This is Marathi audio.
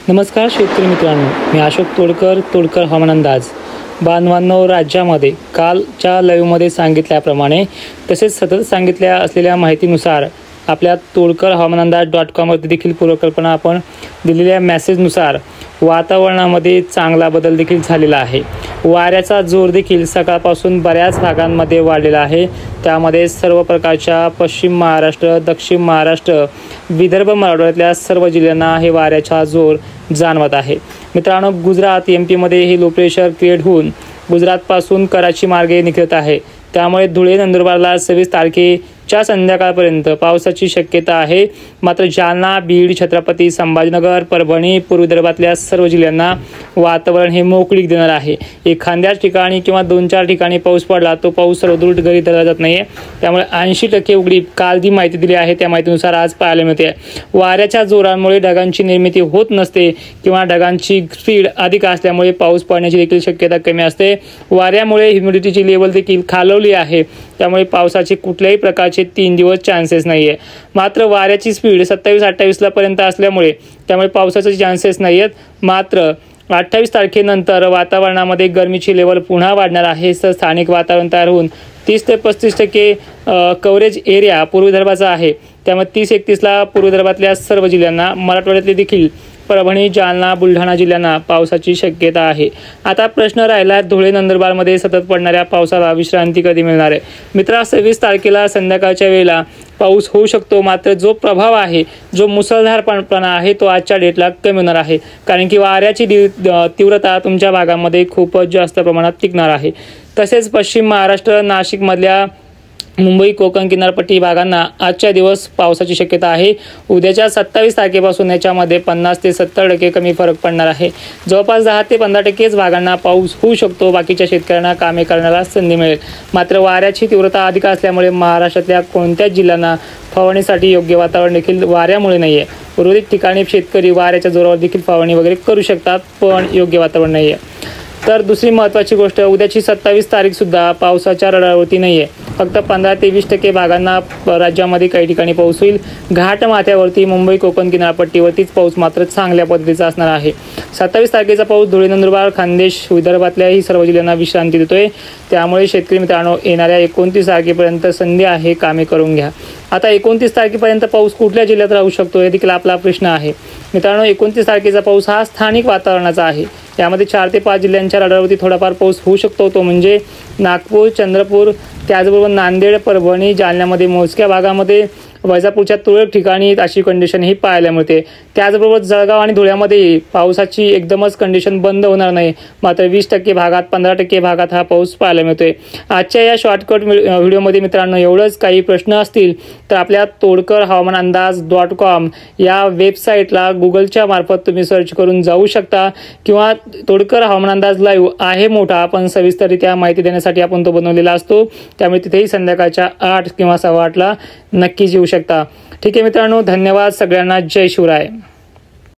नमस्कार शेतकरी मित्रांनो, मी अशोक तोडकर हवामान अंदाज. बांधवांनो, राज्यामध्ये कालच्या लाईव्हमध्ये सांगितल्याप्रमाणे तसेच सतत सांगितल्या असलेल्या माहितीनुसार आपल्या तोडकर हवामान अंदाज.com वरती देखील पूर्वकल्पना आपण दिलेल्या मेसेजनुसार वातावरणामध्ये चांगला बदल देखील झालेला आहे. वाऱ्याचा जोर देखील सकाळपासून बऱ्याच भागांमध्ये वाढलेला आहे. त्यामध्ये सर्व प्रकारच्या पश्चिम महाराष्ट्र, दक्षिण महाराष्ट्र, विदर्भ, मराठवाड्यातल्या सर्व जिल्ह्यांना हे वाऱ्याचा जोर जाणवत आहे. मित्रांनो, गुजरात MP मध्ये हे लो प्रेशर क्रिएट होऊन गुजरातपासून कराची मार्गे निघत आहे. त्यामुळे धुळे, नंदुरबारला 26 तारखेच्या संध्याकाळपर्यंत पावसाची शक्यता आहे. मात्र जालना, बीड, छत्रपती संभाजीनगर, परभणी, पूर्व विदर्भातल्या सर्व जिल्ह्यांना वातावरण हे मोकळीक देणार आहे. एखाद्याच ठिकाणी किंवा 2-4 ठिकाणी पाऊस पडला तो पाऊस सर्वदूर घरी धरला जात नाही. त्यामुळे 80% उघडीप काल जी माहिती दिली आहे त्या माहितीनुसार आज पाहायला मिळते. वाऱ्याच्या जोरामुळे ढगांची निर्मिती होत नसते किंवा ढगांची स्पीड अधिक असल्यामुळे पाऊस पडण्याची देखील शक्यता कमी असते. वाऱ्यामुळे ह्युमिडिटीची लेवल देखील खालवली आहे. त्यामुळे पावसाचे कुठल्याही प्रकारचे 3 दिवस चान्सेस नाही आहे. मात्र वाऱ्याची स्पीड 27-28 पर्यंत असल्यामुळे त्यामुळे पावसाचे चान्सेस नाही आहेत. मात्र 28 तारखेनंतर वातावरणामध्ये गरमीची लेवल पुन्हा वाढणार आहे. स्थानिक वातावरण तयार होऊन 30 ते 35% कव्हरेज एरिया पूर्व विदर्भाचा आहे. त्यामुळे 30-31 पूर्व विदर्भातल्या सर्व जिल्ह्यांना, मराठवाड्यातले देखील परभणी, जालना, बुलढाणा जिल्ह्यांना पावसाची शक्यता आहे. आता प्रश्न राहिला धुळे, नंदुरबारमध्ये सतत पडणाऱ्या पावसाला विश्रांती कधी मिळणार आहे. मित्रा, 26 तारखेला संध्याकाळच्या वेळेला पाऊस होऊ शकतो. मात्र जो प्रभाव आहे, जो मुसळधारपणा आहे तो आजच्या डेटला कमी होणार आहे. कारण की वाऱ्याची तीव्रता तुमच्या भागामध्ये खूपच जास्त प्रमाणात टिकणार आहे. तसेच पश्चिम महाराष्ट्र, नाशिकमधल्या मुंबई, कोकण किनारपट्टी भागांना आजच्या दिवस पावसाची शक्यता आहे. उद्याच्या 27 तारखेपासून याच्यामध्ये 50 ते 70% कमी फरक पडणार आहे. जवळपास 10 ते 15% भागांना पाऊस होऊ शकतो. बाकीच्या शेतकऱ्यांना कामे करण्याला संधी मिळेल. मात्र वाऱ्याची तीव्रता अधिक असल्यामुळे महाराष्ट्रातल्या कोणत्याच जिल्ह्यांना फवारणीसाठी योग्य वातावरण देखील वाऱ्यामुळे नाही आहे. उर्वरित ठिकाणी शेतकरी वाऱ्याच्या जोरावर देखील फवारणी वगैरे करू शकतात, पण योग्य वातावरण नाही आहे. तर दुसरी महत्त्वाची गोष्ट, उद्याची 27 तारीखसुद्धा पावसाच्या रडारवरती नाही आहे. फक्त 15 ते 20% भागांना राज्यामध्ये काही ठिकाणी पाऊस होईल. घाट माथ्यावरती मुंबई, कोकण किनारपट्टीवरतीच पाऊस मात्र चांगल्या पद्धतीचा असणार आहे. 27 तारखेचा पाऊस धुळे, नंदुरबार, खान्देश, विदर्भातल्याही सर्व जिल्ह्यांना विश्रांती देतोय. त्यामुळे शेतकरी मित्रांनो, येणाऱ्या 29 तारखेपर्यंत संधी आहे, कामे करून घ्या. आता 29 तारखेपर्यंत पाऊस कुठल्या जिल्ह्यात राहू शकतो हे देखील आपला प्रश्न आहे. मित्रांनो, 29 तारखेचा पाऊस हा स्थानिक वातावरणाचा आहे. यामध्ये 4 ते 5 जिल्ह्यांच्या रडारवरती थोडाफार पाऊस होऊ शकतो. तो म्हणजे नागपूर, चंद्रपूर, त्याचबरोबर नांदेड, परभणी, जालन्यामध्ये मोजक्या भागामध्ये, वैजापूरच्या तुरळक ठिकाणी अशी कंडिशन ही पाहायला मिळते. त्याचबरोबर जळगाव आणि धुळ्यामध्ये पावसाची एकदमच कंडिशन बंद होणार नाही. मात्र 20% भागात, 15% भागात हा पाऊस पाहायला मिळतोय. आजच्या या शॉर्टकट व्हिडिओमध्ये मित्रांनो एवढंच. काही प्रश्न असतील तर आपल्या तोडकर हवामान अंदाज.com या वेबसाईटला गुगलच्या मार्फत तुम्ही सर्च करून जाऊ शकता. किंवा तोडकर हवामान अंदाज लाईव्ह आहे मोठा, पण सविस्तररित्या माहिती देण्यासाठी आपण तो बनवलेला असतो. त्यामुळे तिथेही संध्याकाळच्या 8 किंवा 8:15 नक्कीच येऊ शकता. ठीक आहे मित्रांनो, धन्यवाद सगळ्यांना. जय शिवराय.